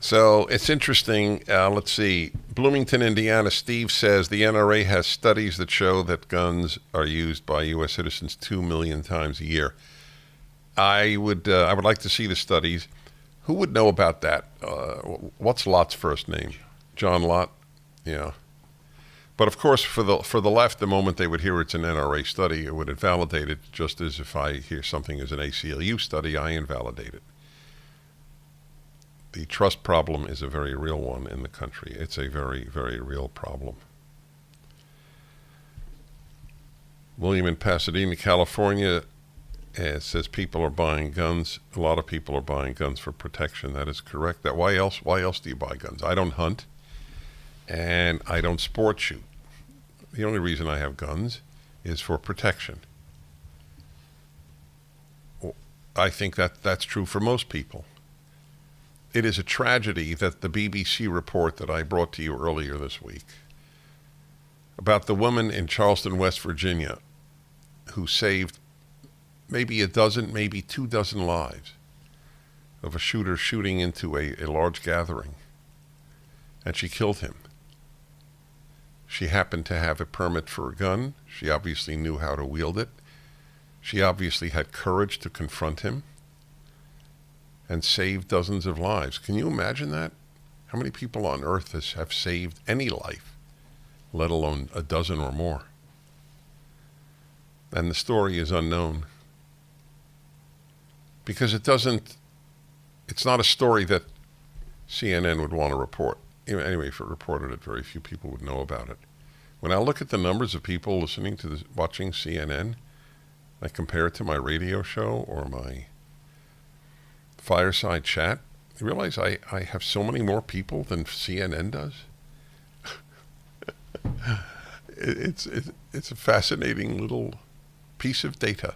So it's interesting. Let's see. Bloomington, Indiana. Steve says the NRA has studies that show that guns are used by U.S. citizens 2 million times a year. I would like to see the studies. Who would know about that? What's Lott's first name? John Lott. Yeah. But of course, for the left, the moment they would hear it's an NRA study, it would invalidate it. Just as if I hear something as an ACLU study, I invalidate it. The trust problem is a very real one in the country. It's a very, very real problem. William in Pasadena, California, says people are buying guns. A lot of people are buying guns for protection. That is correct. Why else do you buy guns? I don't hunt, and I don't sport shoot. The only reason I have guns is for protection. I think that's true for most people. It is a tragedy that the BBC report that I brought to you earlier this week about the woman in Charleston, West Virginia, who saved maybe a dozen, maybe 24 lives of a shooter shooting into a large gathering, and she killed him. She happened to have a permit for a gun. She obviously knew how to wield it. She obviously had courage to confront him and save dozens of lives. Can you imagine that? How many people on earth have saved any life, let alone a dozen or more? And the story is unknown. Because it's not a story that CNN would want to report. Anyway, if it reported it, very few people would know about it. When I look at the numbers of people watching CNN, I compare it to my radio show or my fireside chat, I realize I have so many more people than CNN does. It's a fascinating little piece of data.